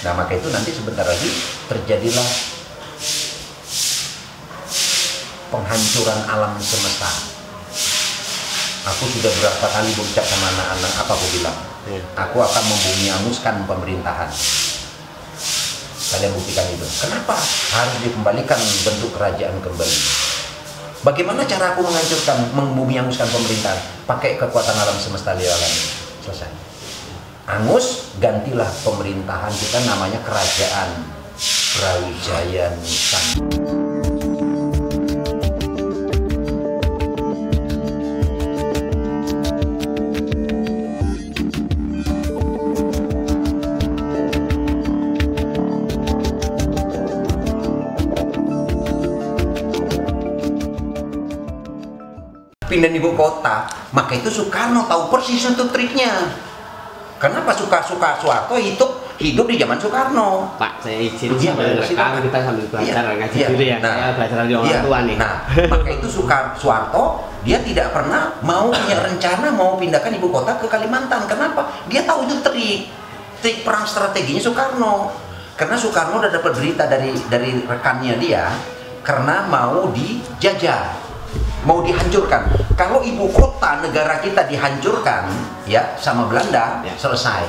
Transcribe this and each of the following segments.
Nah, maka itu nanti sebentar lagi terjadilah penghancuran alam semesta. Aku sudah berapa kali berucap sama anak-anak, apa aku bilang? Aku akan membumi-anguskan pemerintahan. Kalian buktikan itu. Kenapa harus dikembalikan bentuk kerajaan kembali? Bagaimana cara aku menghancurkan, membumi-anguskan pemerintahan? Pakai kekuatan alam semesta liaran. Selesai. Angus, gantilah pemerintahan kita namanya Kerajaan Brawijaya Nusantara. Pindah ibu kota, maka itu Soekarno tahu persis itu triknya. Kenapa Soeharto hidup di zaman Soekarno? Pak, saya izin sambil rekam, kita sambil belajar ngaji dulu ya. Nah, saya belajar dari orang tua nih. Nah, maka itu Soeharto dia tidak pernah mau punya rencana mau pindahkan ibu kota ke Kalimantan. Kenapa? Dia tahu itu trik perang strateginya Soekarno. Karena Soekarno udah dapat berita dari rekannya dia karena mau dijajah. Mau dihancurkan. Kalau ibu kota negara kita dihancurkan ya sama Belanda, selesai.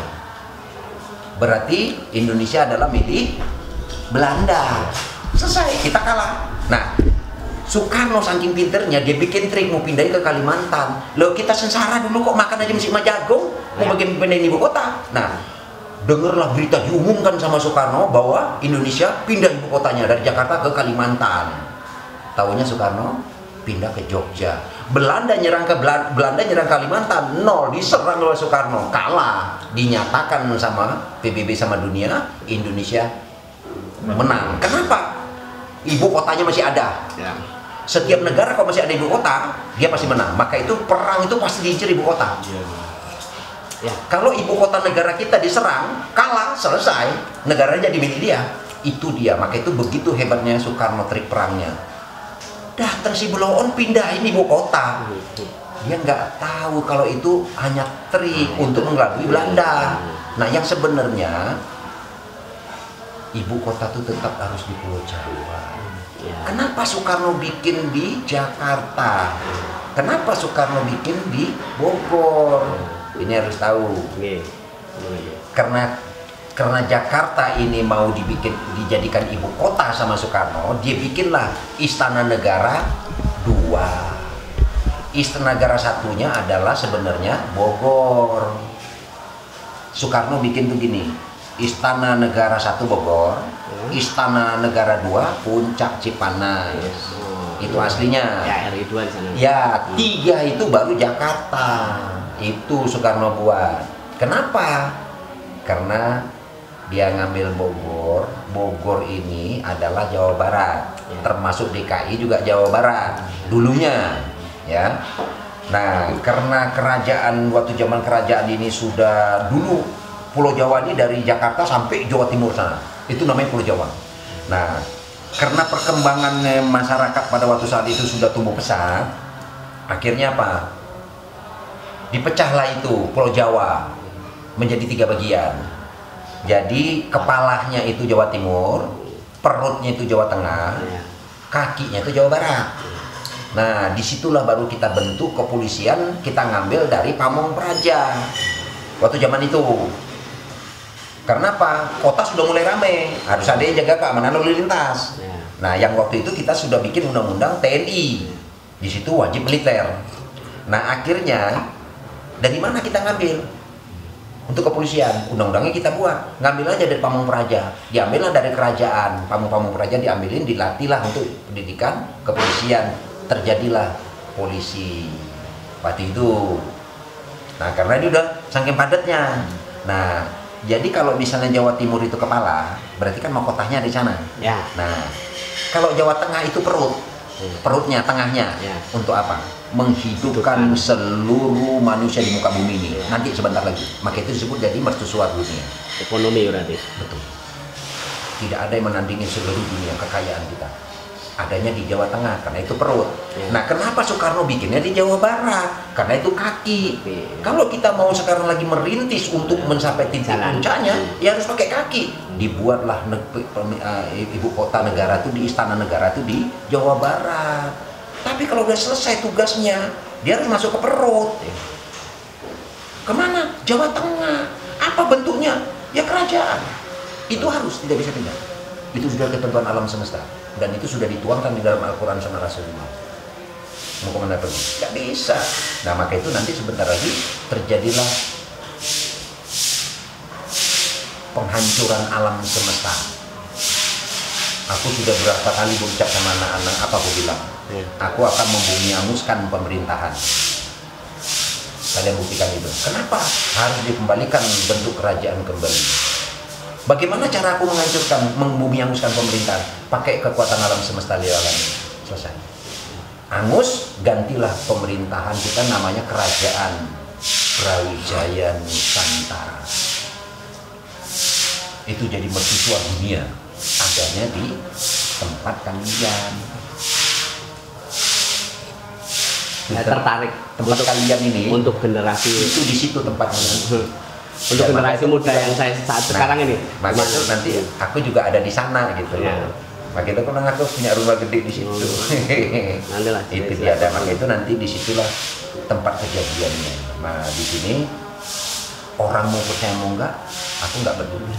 Berarti Indonesia adalah milik Belanda. Selesai, kita kalah. Nah, Soekarno saking pinternya dia bikin trik mau pindahin ke Kalimantan. Loh, kita sengsara dulu kok makan aja mesti sama jagung, mau bagaimana pindahin ibu kota. Nah, dengarlah berita diumumkan sama Soekarno bahwa Indonesia pindah ibu kotanya dari Jakarta ke Kalimantan. Tahunya Soekarno pindah ke Jogja. Belanda nyerang Kalimantan, nol, diserang oleh Soekarno, kalah, dinyatakan sama PBB sama dunia, Indonesia menang. Kenapa? Ibu kotanya masih ada. Setiap negara kalau masih ada ibu kota, dia pasti menang. Maka itu perang itu pasti diincar ibu kota. Kalau ibu kota negara kita diserang, kalah, selesai, negaranya jadi milik dia. Itu dia. Maka itu begitu hebatnya Soekarno trik perangnya. Datang si Beloon pindahin ibu kota. Dia nggak tahu kalau itu hanya trik untuk mengelabui Belanda. Nah, yang sebenarnya ibu kota itu tetap harus di Pulau Jawa. Kenapa Soekarno bikin di Jakarta? Kenapa Soekarno bikin di Bogor? Ini harus tahu. Karena Jakarta ini mau dijadikan ibu kota sama Soekarno, dia bikinlah Istana Negara 2. Istana Negara satunya adalah sebenarnya Bogor. Soekarno bikin tuh gini, Istana Negara 1 Bogor, Istana Negara 2 Puncak Cipanas. Itu aslinya. Ya, RI 2 di sana. Ya, 3 itu baru Jakarta. Itu Soekarno buat. Kenapa? Karena dia ngambil Bogor. Bogor ini adalah Jawa Barat, termasuk DKI juga Jawa Barat dulunya, ya. Nah, karena kerajaan waktu zaman kerajaan ini sudah dulu Pulau Jawa ini dari Jakarta sampai Jawa Timur sana, itu namanya Pulau Jawa. Nah, karena perkembangan masyarakat pada waktu saat itu sudah tumbuh pesat, akhirnya apa? Dipecahlah itu Pulau Jawa menjadi 3 bagian. Jadi kepalanya itu Jawa Timur, perutnya itu Jawa Tengah, kakinya itu Jawa Barat. Nah, disitulah baru kita bentuk kepolisian, kita ngambil dari Pamong Praja waktu zaman itu. Karena apa? Kota sudah mulai ramai, harus ada yang jaga keamanan lalu lintas. Nah, yang waktu itu kita sudah bikin undang-undang TNI, di situ wajib militer. Nah, akhirnya dari mana kita ngambil? Untuk kepolisian, undang-undangnya kita buat, ngambil aja dari Pamong Praja, diambillah dari kerajaan, Pamong Praja diambilin, dilatihlah untuk pendidikan kepolisian, terjadilah polisi waktu itu. Nah, karena ini udah saking padatnya. Nah, jadi kalau misalnya Jawa Timur itu kepala, berarti kan mahkotanya di sana. Nah, kalau Jawa Tengah itu perutnya, tengahnya, untuk apa? Menghidupkan seluruh manusia di muka bumi ini. Nanti sebentar lagi. Maka itu disebut jadi mercusuar dunia. Ekonomi berarti. Betul. Tidak ada yang menandingi seluruh dunia kekayaan kita. adanya di Jawa Tengah karena itu perut. Nah, kenapa Soekarno bikinnya di Jawa Barat? Karena itu kaki. Kalau kita mau sekarang lagi merintis untuk mencapai titik puncaknya, ya harus pakai kaki. Dibuatlah ibu kota negara itu di Istana Negara itu di Jawa Barat. Tapi kalau udah selesai tugasnya, dia harus masuk ke perut. Kemana? Jawa Tengah. Apa bentuknya? Ya kerajaan. Itu harus, tidak bisa pindah. Itu sudah ketentuan alam semesta. Dan itu sudah dituangkan di dalam Al-Quran sama Rasulullah. Mau kemana pergi? Gak bisa. Nah, maka itu nanti sebentar lagi terjadilah penghancuran alam semesta. Aku sudah berapa kali berucap sama anak-anak, apa aku bilang? Aku akan membumi-anguskan pemerintahan. Kalian buktikan itu. Kenapa? Harus dikembalikan bentuk kerajaan kembali. Bagaimana cara aku menghancurkan, membumi-anguskan pemerintahan? Pakai kekuatan alam semesta liaran. Selesai. Angus, gantilah pemerintahan kita namanya Kerajaan Brawijaya Nusantara. Itu jadi mercusuar dunia. Adanya di tempat kalian. Saya tertarik tempat kalian ini untuk generasi itu di situ tempatnya. Untuk generasi muda yang saya saat sekarang ini. Maka itu nanti aku juga ada di sana gitu loh. Maka itu kan aku punya rumah gede di situ. Nantilah, itu dia ada. Maka itu nanti disitulah tempat kejadiannya. Nah di sini orang mau percaya mau enggak, aku enggak peduli.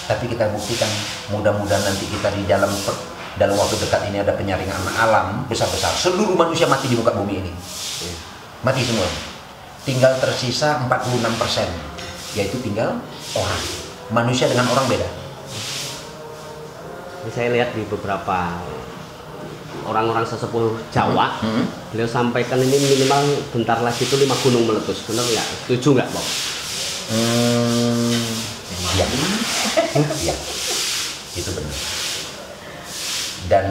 Tapi kita buktikan, mudah-mudahan nanti kita di dalam waktu dekat ini ada penyaringan alam besar-besar. Seluruh manusia mati di muka bumi ini. Mati semua. Tinggal tersisa 46%. Yaitu tinggal orang. Manusia dengan orang beda. Saya lihat di beberapa orang-orang sesepuh Jawa, beliau sampaikan ini minimal bentar lagi itu 5 gunung meletus. Benar nggak? Setuju nggak, Bang? Ya. Ya. Itu benar. Dan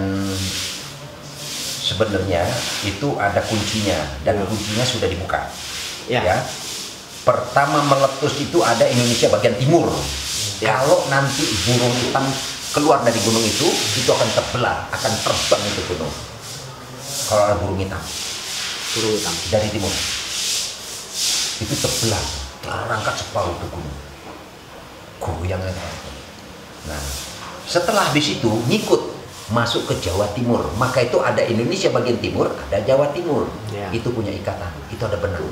sebenarnya itu ada kuncinya dan kuncinya sudah dibuka. Ya. Pertama meletus itu ada Indonesia bagian timur. Kalau nanti burung hitam keluar dari gunung itu akan terbelah, akan terbang itu gunung. Kalau ada burung hitam dari timur, itu terbelah, terangkat separuh ke gunung, goyang aja. Nah, setelah di situ ngikut masuk ke Jawa Timur, maka itu ada Indonesia bagian timur, ada Jawa Timur. Itu punya ikatan, itu ada benang.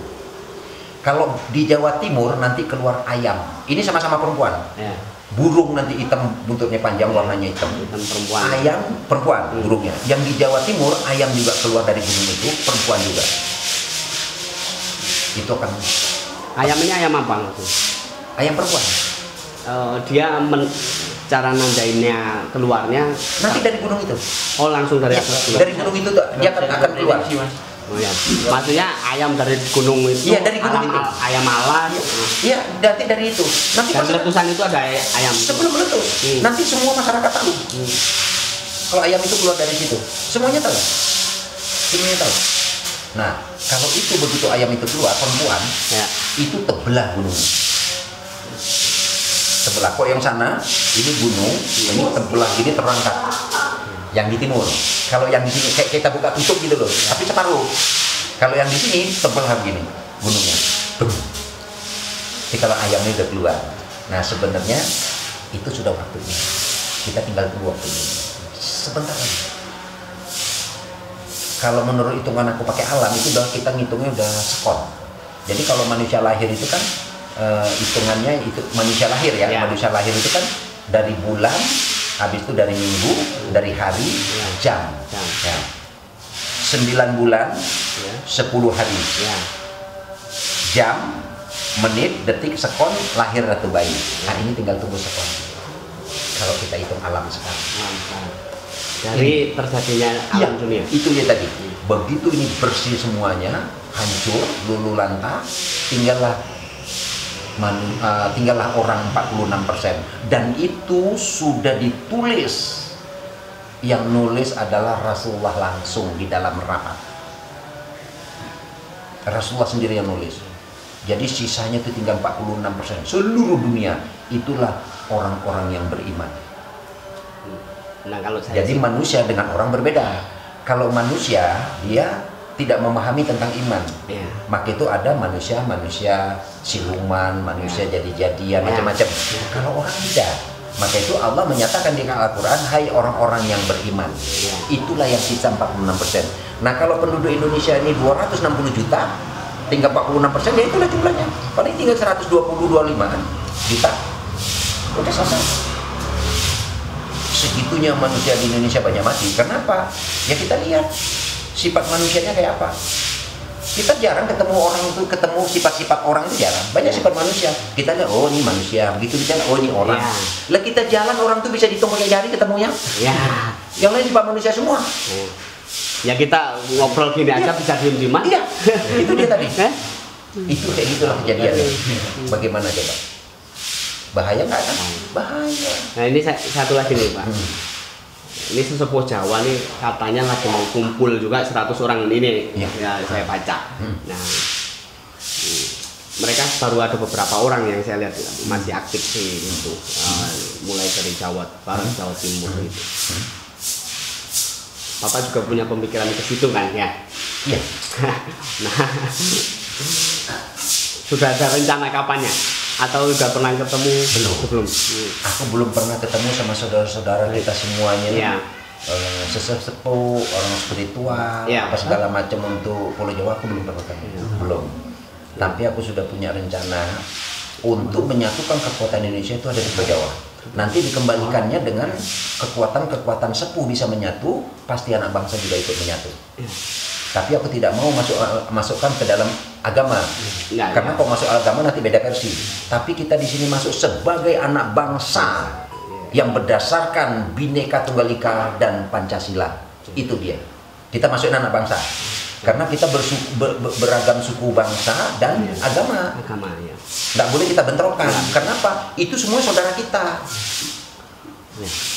Kalau di Jawa Timur nanti keluar ayam. Ini sama-sama perempuan. Burung nanti hitam, buntutnya panjang, warnanya hitam. Perempuan. Ayam perempuan, burungnya. Yang di Jawa Timur ayam juga keluar dari gunung itu, perempuan juga. Itu akan. Ayam ini ayam apa? Ayam perempuan. Dia cara nandainnya keluarnya nanti dari gunung itu. Oh, langsung dari atas. Dari gunung itu dia akan keluar. Oh ya, maksudnya ayam dari gunung itu. Iya, dari gunung itu. Ayam alas. Iya, nanti dari itu. Nanti dari letusan itu ada ayam. Sebelum meletus, nanti semua masyarakat tahu. Kalau ayam itu keluar dari situ, semuanya tahu. Semuanya tahu. Nah, kalau itu begitu ayam itu keluar perempuan, itu terbelah gunung. Terbelah. Kok yang sana ini gunung, ini terbelah, ini terangkat. Yang di timur. Kalau yang di sini kayak kita buka tutup gitu loh, tapi separuh. Kalau yang di sini terbelah begini gunungnya. Jadi kalau ayamnya udah keluar. Nah sebenarnya itu sudah waktunya. Kita tinggal tunggu waktunya. Sebentar lagi. Kalau menurut hitungan aku pakai alam itu udah kita ngitungnya udah sekon. Jadi kalau manusia lahir itu kan hitungannya itu manusia lahir ya. Manusia lahir itu kan dari bulan. Habis itu dari minggu, dari hari, jam. Ya. 9 bulan, 10 hari. Jam, menit, detik, sekon, lahir ratu bayi. Nah ini tinggal tunggu sekon. Kalau kita hitung alam sekarang. Dari terjadinya alam dunia. Itu ya tadi. Begitu ini bersih semuanya, hancur, lulu lantah, tinggallah orang 46%. Dan itu sudah ditulis. Yang nulis adalah Rasulullah langsung di dalam rapat. Rasulullah sendiri yang nulis. Jadi sisanya itu tinggal 46%. Seluruh dunia itulah orang-orang yang beriman. Nah, kalau saya Jadi manusia dengan orang berbeda. Kalau manusia dia tidak memahami tentang iman, ya. maka itu ada manusia siluman, manusia jadi-jadian, Ya. macam-macam. Kalau orang tidak, maka itu Allah menyatakan di Al-Quran, hai orang-orang yang beriman. Ya. Itulah yang sisa 46%. Nah kalau penduduk Indonesia ini 260 juta, tinggal 46%, ya itulah jumlahnya. Paling tinggal 120-125 juta. Udah selesai. Segitunya manusia di Indonesia banyak mati. Kenapa? Ya kita lihat sifat manusianya kayak apa. Kita jarang ketemu orang itu, ketemu sifat-sifat orang itu jarang. Banyak sifat manusia. Kita lihat, oh ini manusia, begitu kita, oh ini orang. Ya. Lah kita jalan orang tuh bisa dihitung pakai jari ketemunya. Ya. Yang lain sifat manusia semua. Ya kita ngobrol gini aja bisa diem-dieman. Iya, itu dia tadi. Itu kayak gitulah kejadiannya. Bagaimana coba? Bahaya nggak kan? Bahaya. Nah ini satu lagi nih Pak. Ini sesepuh Jawa nih katanya lagi mau kumpul juga 100 orang ini. Ya saya baca. Nah mereka baru ada beberapa orang yang saya lihat masih aktif sih itu. Mulai dari Jawa Barat, Jawa Timur itu. Bapak juga punya pemikiran ke situ kan ya? Iya. Nah, sudah ada rencana kapannya? Atau udah pernah ketemu? Belum. Aku belum pernah ketemu sama saudara-saudara kita semuanya. Ya. Sesepuh, orang spiritual, Ya. apa segala macam untuk Pulau Jawa aku belum pernah ketemu. Belum. Tapi aku sudah punya rencana untuk menyatukan kekuatan Indonesia itu ada di Pulau Jawa. Nanti dikembalikannya dengan kekuatan-kekuatan sepuh bisa menyatu, pasti anak bangsa juga ikut menyatu. Tapi aku tidak mau masukkan ke dalam agama, karena kalau masuk agama nanti beda versi. Tapi kita di sini masuk sebagai anak bangsa yang berdasarkan Bhinneka Tunggal Ika dan Pancasila. Itu dia. Kita masuk anak bangsa, karena kita beragam suku bangsa dan agama. Ya. Nggak boleh kita bentrokan. Kenapa? Itu semua saudara kita.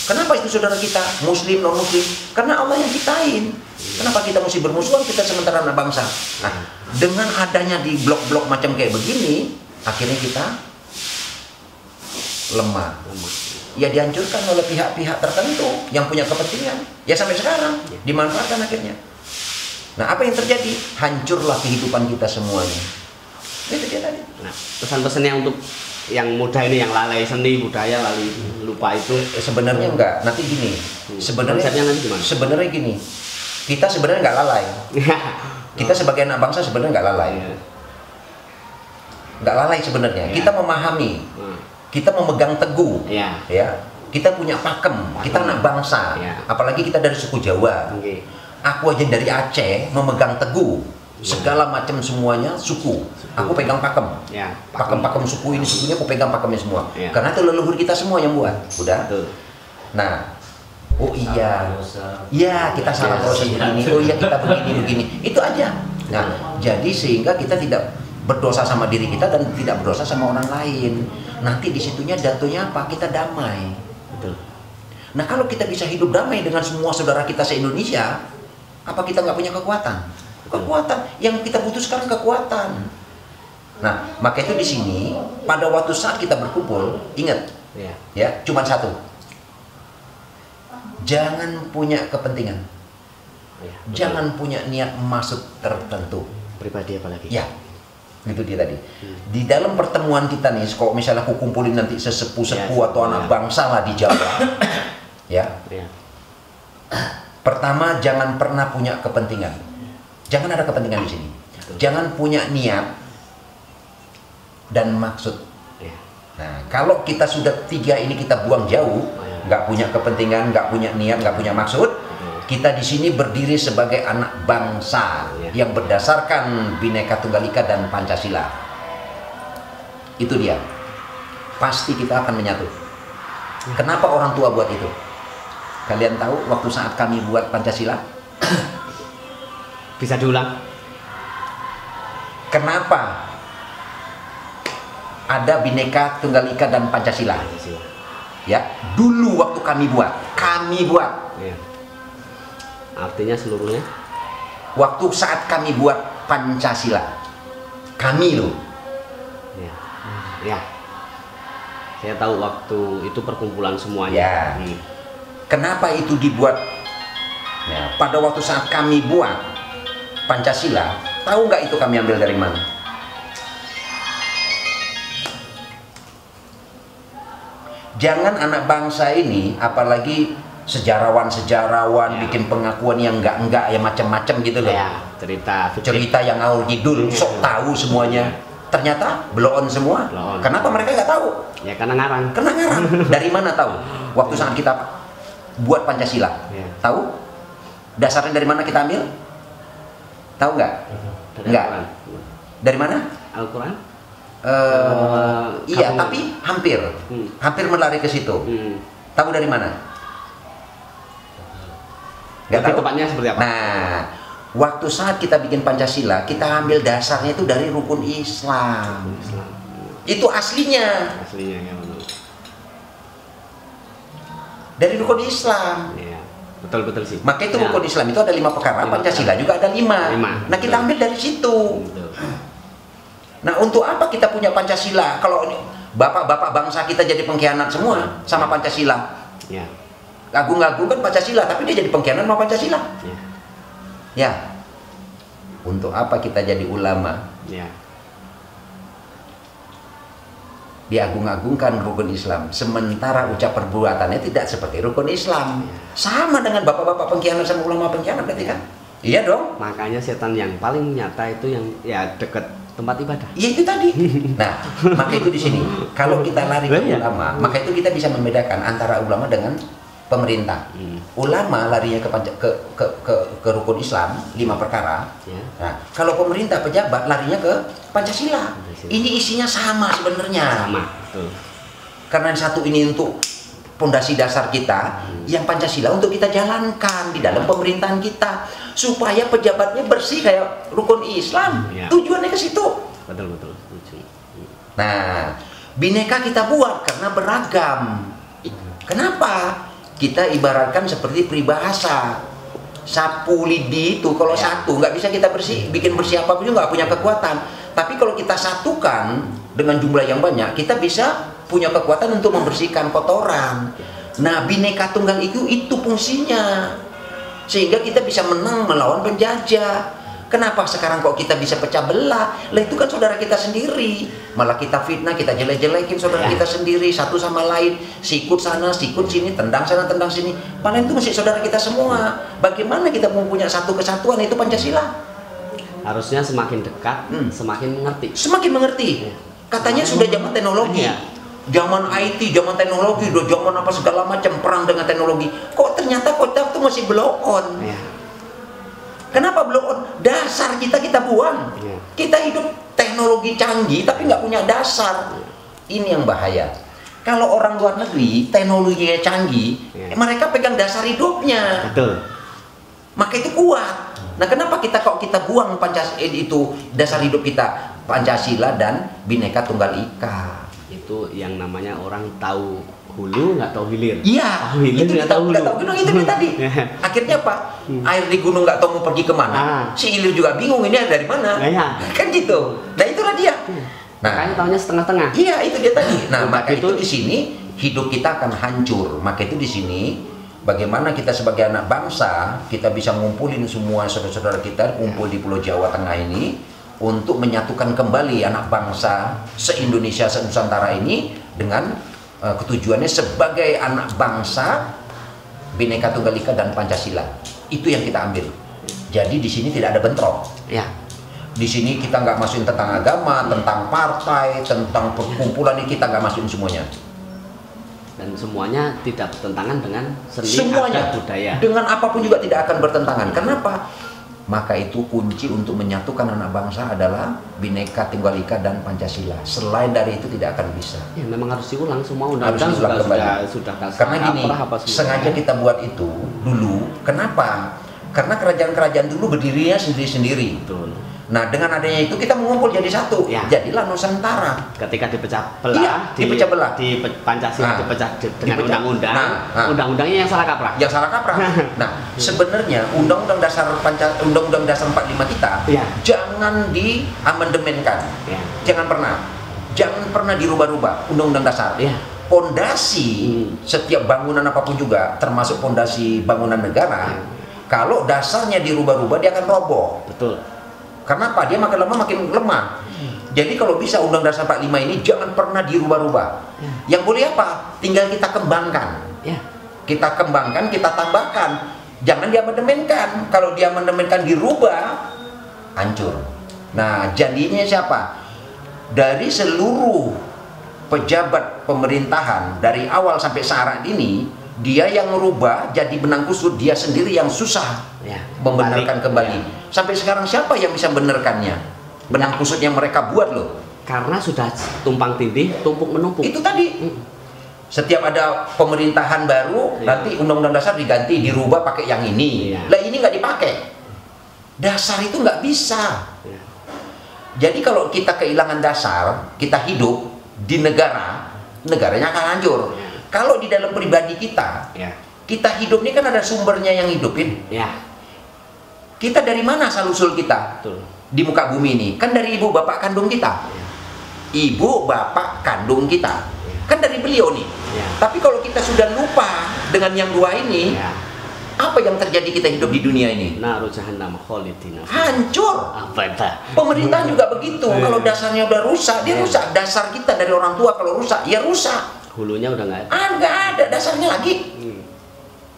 Kenapa itu saudara kita? Muslim, non muslim? Karena Allah yang ciptain. Kenapa kita mesti bermusuhan kita sementara anak bangsa? Nah, dengan adanya di blok-blok macam kayak begini, akhirnya kita lemah. Ya dihancurkan oleh pihak-pihak tertentu yang punya kepentingan. Ya sampai sekarang dimanfaatkan akhirnya. Nah, apa yang terjadi? Hancurlah kehidupan kita semuanya. Itu dia tadi. Nah, pesan-pesannya untuk yang muda ini, yang lalai seni budaya, lalai lupa itu sebenarnya enggak. Nanti gini. Sebenarnya gini. Kita sebenarnya nggak lalai. Kita sebagai anak bangsa sebenarnya nggak lalai. Nggak lalai sebenarnya. Kita memahami. Kita memegang teguh. Ya. Kita punya pakem. Kita anak bangsa. Apalagi kita dari suku Jawa. Aku aja dari Aceh memegang teguh segala macam semuanya suku. Aku pegang pakem. Pakem suku ini, sukunya aku pegang pakemnya semua. Karena itu leluhur kita semua yang buat. Udah. Nah, oh iya, ya kita salah proses begini. Oh iya kita begini. Itu aja. Nah, jadi sehingga kita tidak berdosa sama diri kita dan tidak berdosa sama orang lain. Nanti disitunya jatuhnya apa? Kita damai. Betul. Nah kalau kita bisa hidup damai dengan semua saudara kita se-Indonesia, apa kita nggak punya kekuatan? Kekuatan yang kita butuh sekarang kekuatan. Nah maka itu di sini pada waktu saat kita berkumpul, ingat ya cuma satu. Jangan punya kepentingan. Jangan punya niat maksud tertentu. Pribadi apalagi? Ya, itu dia tadi. Di dalam pertemuan kita nih, kalau misalnya aku kumpulin nanti sesepuh-sepuh atau anak bangsa lah di Jawa, ya. Pertama, jangan pernah punya kepentingan. Jangan ada kepentingan di sini. Jangan punya niat dan maksud. Nah, kalau kita sudah tiga ini kita buang jauh, nggak punya kepentingan, nggak punya niat, nggak punya maksud, kita di sini berdiri sebagai anak bangsa yang berdasarkan Bhinneka Tunggal Ika dan Pancasila. Itu dia. Pasti kita akan menyatu. Kenapa orang tua buat itu? Kalian tahu waktu saat kami buat Pancasila? Bisa diulang? Kenapa ada Bhinneka Tunggal Ika dan Pancasila? Ya, dulu waktu kami buat. Artinya seluruhnya? Waktu saat kami buat Pancasila, kami loh. Saya tahu waktu itu perkumpulan semuanya. Kenapa itu dibuat? Ya, pada waktu saat kami buat Pancasila, tahu nggak itu kami ambil dari mana? Jangan anak bangsa ini, apalagi sejarawan bikin pengakuan yang enggak ya macam-macam gitu loh. Ya, cerita yang awal judul, sok tahu semuanya. Ternyata blow on semua. Blow on. Kenapa mereka nggak tahu? Ya karena ngarang. Dari mana tahu? Waktu saat kita buat Pancasila, tahu? Dasarnya dari mana kita ambil? Tahu nggak? Nggak. Dari mana? Al-Quran. Iya, tapi hampir melari ke situ. Tahu dari mana? Nggak tahu. Tepatnya seperti apa? Nah, waktu saat kita bikin Pancasila, kita ambil dasarnya itu dari rukun Islam. Itu aslinya. Aslinya ya betul. Dari rukun Islam. Iya, betul sih. Maka itu rukun Islam itu ada 5 perkara, Pancasila juga ada 5. Nah, kita ambil dari situ. Betul. Nah, untuk apa kita punya Pancasila? Kalau bapak-bapak bangsa kita jadi pengkhianat semua sama Pancasila. Ya. Agung-agungkan Pancasila, tapi dia jadi pengkhianat sama Pancasila. Ya. Untuk apa kita jadi ulama? Ya. Diagung-agungkan rukun Islam, sementara ucap perbuatannya tidak seperti rukun Islam. Sama dengan bapak-bapak pengkhianat sama ulama pengkhianat berarti kan? Iya dong. Makanya setan yang paling nyata itu yang ya dekat tempat ibadah. Iya itu tadi. Nah, maka itu di sini. Kalau kita lari ke ulama, maka itu kita bisa membedakan antara ulama dengan pemerintah. Ulama larinya ke rukun Islam 5 perkara. Nah, kalau pemerintah pejabat larinya ke Pancasila. Ini isinya sama sebenarnya. Sama, betul. Karena yang satu ini untuk pondasi dasar kita, yang Pancasila untuk kita jalankan di dalam pemerintahan kita supaya pejabatnya bersih kayak rukun Islam. Tujuannya ke situ. Betul. Nah, bineka kita buat karena beragam. Kenapa? Kita ibaratkan seperti peribahasa. Sapu lidi itu kalau satu nggak bisa kita bikin bersih apapun juga nggak punya kekuatan. Tapi kalau kita satukan dengan jumlah yang banyak, kita bisa punya kekuatan untuk membersihkan kotoran. Nah, bineka tunggal itu fungsinya. Sehingga kita bisa menang melawan penjajah. Kenapa sekarang kok kita bisa pecah belah? Lah itu kan saudara kita sendiri. Malah kita fitnah, kita jelek-jelekin saudara kita sendiri satu sama lain. Sikut sana, sikut sini, tendang sana, tendang sini. Padahal itu mesti saudara kita semua. Bagaimana kita mempunyai satu kesatuan, itu Pancasila. Harusnya semakin dekat, semakin mengerti. Semakin mengerti. Katanya sudah zaman teknologi. Zaman IT, zaman teknologi, udah zaman apa segala macam, perang dengan teknologi. Kok ternyata kota itu masih blow on. Kenapa blow on? Dasar kita buang. Kita hidup teknologi canggih tapi nggak punya dasar. Ini yang bahaya. Kalau orang luar negeri teknologinya canggih, mereka pegang dasar hidupnya. Betul. Maka itu kuat. Nah, kenapa kita buang itu dasar hidup kita, Pancasila dan Bhinneka Tunggal Ika? Itu yang namanya orang tahu hulu nggak tahu hilir. Iya, hilir nggak tahu hulu. Itu tadi. Akhirnya apa? Air di gunung nggak tahu mau pergi kemana. Si hilir juga bingung ini dari mana. Kan gitu. Nah, itulah dia. Nah, makanya tahunya setengah-tengah. Iya, itu dia tadi. Nah, maka itu di sini hidup kita akan hancur. Maka itu di sini bagaimana kita sebagai anak bangsa kita bisa ngumpulin semua saudara-saudara kita kumpul di Pulau Jawa Tengah ini untuk menyatukan kembali anak bangsa se-Indonesia, se-Nusantara ini dengan ketujuannya sebagai anak bangsa Bhinneka Tunggal Ika dan Pancasila. Itu yang kita ambil. Jadi di sini tidak ada bentrok. Di sini kita nggak masukin tentang agama, tentang partai, tentang perkumpulan, ini kita nggak masukin semuanya. Dan semuanya tidak bertentangan dengan seni, semuanya adat, budaya. Dengan apapun juga tidak akan bertentangan. Kenapa? Maka itu kunci untuk menyatukan anak bangsa adalah Bhinneka Tunggal Ika dan Pancasila. Selain dari itu tidak akan bisa. Ya, memang harus diulang semua undang-undang sudah karena gini, sengaja kita buat itu dulu. Kenapa? Karena kerajaan-kerajaan dulu berdirinya sendiri-sendiri. Betul. Nah, dengan adanya itu kita mengumpul jadi satu. Jadilah Nusantara. Ketika dipecah belah, dipecah belah. Di Pancasila dipecah dengan undang-undang. Undang-undangnya yang salah kaprah. Yang salah kaprah. Nah, sebenarnya Undang-Undang Dasar 45 kita jangan diamandemenkan. Jangan pernah dirubah-rubah Undang-Undang Dasar. pondasi setiap bangunan apapun juga, termasuk pondasi bangunan negara, kalau dasarnya dirubah-rubah dia akan roboh. Betul. Kenapa? Dia makin lama makin lemah. Jadi kalau bisa Undang Dasar 45 ini jangan pernah dirubah-rubah. Yang boleh apa? Tinggal kita kembangkan. Kita kembangkan, kita tambahkan. Jangan diamandemenkan. Kalau diamandemenkan dirubah, hancur. Nah, jadinya siapa? Dari seluruh pejabat pemerintahan dari awal sampai saat ini, dia yang merubah jadi benang kusut, dia sendiri yang susah membenarkan kembali. Sampai sekarang siapa yang bisa membenarkannya? Benang kusut yang mereka buat loh. Karena sudah tumpang tindih, tumpuk menumpuk. Itu tadi. Setiap ada pemerintahan baru, nanti undang-undang dasar diganti, dirubah pakai yang ini. Lah ini nggak dipakai. Dasar itu nggak bisa. Jadi kalau kita kehilangan dasar, kita hidup di negara, negaranya akan hancur. Kalau di dalam pribadi kita, kita hidup ini kan ada sumbernya yang hidupin. Kita dari mana asal-usul kita? Di muka bumi ini? Kan dari ibu bapak kandung kita. Ibu bapak kandung kita. Kan dari beliau nih. Tapi kalau kita sudah lupa dengan yang dua ini, apa yang terjadi kita hidup di dunia ini? Hancur. Pemerintahan juga begitu. Kalau dasarnya udah rusak, dia rusak. Dasar kita dari orang tua kalau rusak, ya rusak. Hulunya udah nggak ada. Nggak ada dasarnya lagi.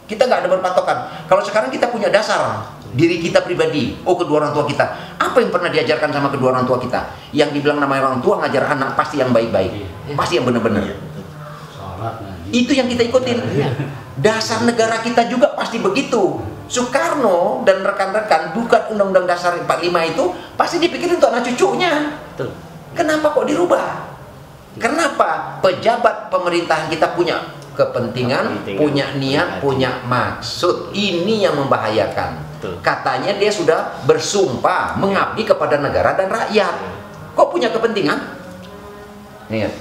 Kita nggak ada berpatokan. Kalau sekarang kita punya dasar diri kita pribadi. Oh, kedua orang tua kita. Apa yang pernah diajarkan sama kedua orang tua kita? Yang dibilang namanya orang tua ngajar anak pasti yang baik-baik, pasti yang benar-benar. Itu yang kita ikutin. Dasar negara kita juga pasti begitu. Soekarno dan rekan-rekan bukan Undang-Undang Dasar 45 itu pasti dipikirin untuk anak cucunya. Kenapa kok dirubah? Kenapa? Pejabat pemerintahan kita punya kepentingan, punya niat, punya maksud. Ini yang membahayakan. Katanya dia sudah bersumpah mengabdi kepada negara dan rakyat. Kok punya kepentingan? Ingat,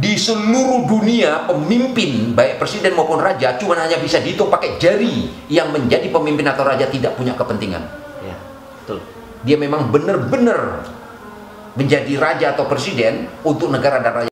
di seluruh dunia pemimpin baik presiden maupun raja cuma hanya bisa dihitung pakai jari. Yang menjadi pemimpin atau raja tidak punya kepentingan. Dia memang benar-benar menjadi raja atau presiden untuk negara dan rakyat.